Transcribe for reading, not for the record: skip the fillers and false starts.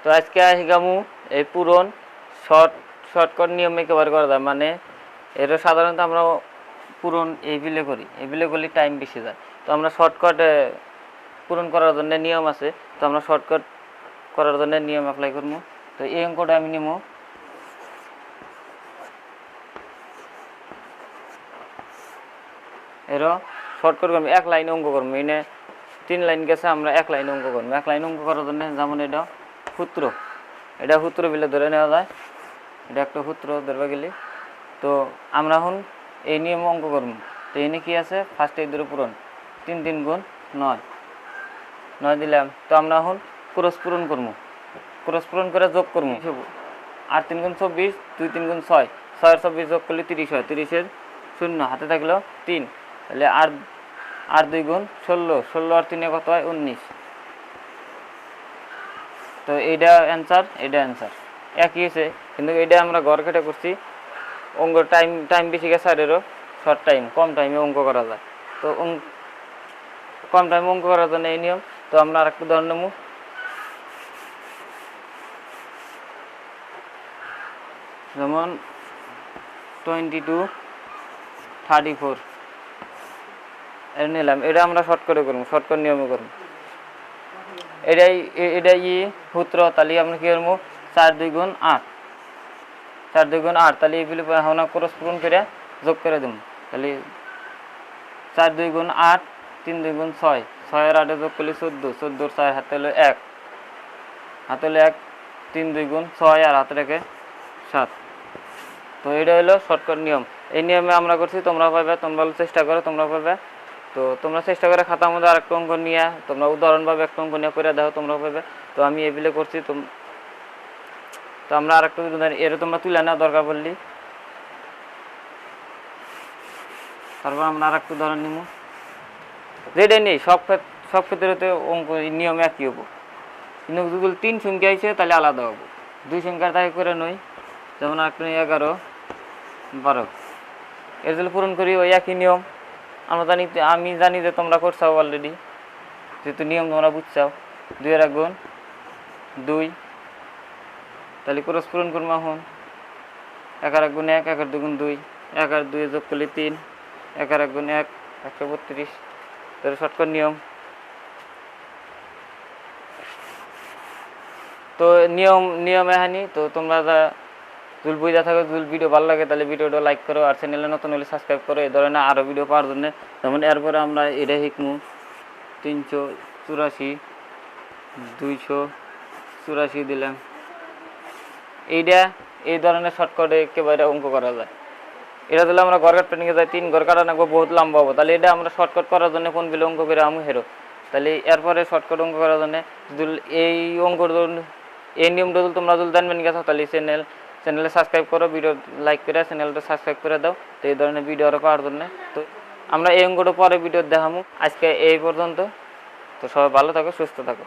তো আজকে শিখামু এই পূরণ শর্টকাট নিয়মে কভার করা যায়। মানে এটা সাধারণত আমরা পূরণ এইগুলো করি, এইগুলো করলে টাইম বেশি যায়। তো আমরা শর্টকাট পূরণ করার জন্য নিয়ম আছে, তো আমরা শর্টকাট করার জন্য নিয়ম অ্যাপ্লাই করবো। তো এই অঙ্কটা আমি নিব, এরও শর্টকাট করবো, এক লাইনে অঙ্ক করবো। এনে 3 লাইন গেছে, আমরা এক লাইনে অঙ্ক করবো। এক লাইনে অঙ্ক করার জন্য যেমন এটা সূত্র বলে ধরে নেওয়া যায়, এটা একটা সূত্র ধরবে গেলে। তো আমরা এখন এই নিয়ম অঙ্ক করবো। তো এনে কি আছে, ফার্স্টে এই ধরে পূরণ 3 3 গুণ 9 দিলাম। তো আমরা এখন ক্রস পূরণ করবো, ক্রস পূরণ করে যোগ করবো। 8 3 গুণ 24, 2 3 গুণ 6, 6 আর 24 যোগ করলে 30 হয়। 30-এর 0 হাতে থাকলো 3, তাহলে আর 2 গুণ 16, 16 আর 3 কত হয় 19। তো এইটা অ্যান্সার, এটা অ্যান্সার একই আছে, কিন্তু এটা আমরা ঘর কেটে করছি। অঙ্ক টাইম বেশি গেছে, আর এরও শর্ট টাইম, কম টাইমে অঙ্ক করা যায়। তো কম টাইমে অঙ্ক করার জন্য এই নিয়ম। তো আমরা আর একটু উদাহরণ নেব। যেমন 22 34 এটা নিলাম। এটা আমরা শর্টকাটে করবো, শর্টকাট নিয়মে করবো। এটাই সূত্র। তাহলে আমরা কী করবো, 4 2 গুণ 8, 4 2 গুণ 8, তাহলে এইগুলি এখন ক্রস পূরণ করে যোগ করে দেবো। তাহলে 4 2 গুণ 8, 3 2 গুণ 6, 6 আর 8 যোগ করলে 14, 14 4 হাতে হলো 1, 3 2 গুণ 6 আর হাতে রেখে 7। তো এটা হলো শর্টকাট নিয়ম। এই নিয়মে আমরা করছি, তোমরা পাবে, তোমরা চেষ্টা করো, তোমরা পাবে। তো তোমরা চেষ্টা করে খাতার মধ্যে আরেকটা অঙ্ক নিয়ে, তোমরা উদাহরণভাবে একটা অঙ্ক নিয়ে করে দেখো, তোমরা পাবে। তো আমি এগুলো করছি। তো আমরা আরেকটা এর তোমরা তুলে নেওয়া দরকার পড়লি, তারপর আমরা আরেকটা উদাহরণ নিব। যেটাই নেই সব ক্ষেত্রে অঙ্ক নিয়ম একই হবো, কিন্তু যদি 3 সংখ্যা আছে তাহলে আলাদা হবো। 2 সংখ্যার তাই করে নই। যেমন আরেকটা 11 12, এর জন্য পূরণ করি ওই একই নিয়ম। আমি জানি যে তোমরা করছাও অলরেডি, যেহেতু নিয়ম তোমরা বুঝছাও। 2 এর 1 গুণ 2, তাহলে ক্রস পূরণ করবো। এখন 1 আর 1 গুণ 1, 1 আর 2 গুণ 2, 1 আর 2 যোগ করলে 3, 1 আর 1 গুণ 1, 132। তাহলে শর্টকাট নিয়ম। তো নিয়ম এহানি। তো তোমরা যদি বুঝা থাকো, যদি ভিডিও ভালো লাগে তাহলে ভিডিওটা লাইক করো, আর চ্যানেলে নতুন হলে সাবস্ক্রাইব করো এই ধরনের আরও ভিডিও পাওয়ার জন্য। যেমন এরপরে আমরা এটা শিখবো 384, 284 দিলাম। এইটা এই ধরনের শর্টকাটে একেবারে অঙ্ক করা যায়। এটা দিলে আমরা ঘর কাটতে নিয়ে যাই, 3 ঘর কাটা নাকবো, বহুত লম্বা হবো। তাহলে এটা আমরা শর্টকাট করার জন্য কোন বিলে অঙ্ক করে আমি হেরো। তাহলে এরপরে শর্টকাট অঙ্ক করার জন্য যদি এই অঙ্কর এই নিয়মটা যদি তোমরা যদি জানবেন গেছো, তাহলে চ্যানেলে সাবস্ক্রাইব করো, ভিডিও লাইক করে চ্যানেলটা সাবস্ক্রাইব করে দাও। তো এই ধরনের ভিডিও আরও পাওয়ার জন্য। তো আমরা এই অঙ্কটা পরে ভিডিও দেখাবো। আজকে এই পর্যন্ত। তো সবাই ভালো থাকো, সুস্থ থাকো।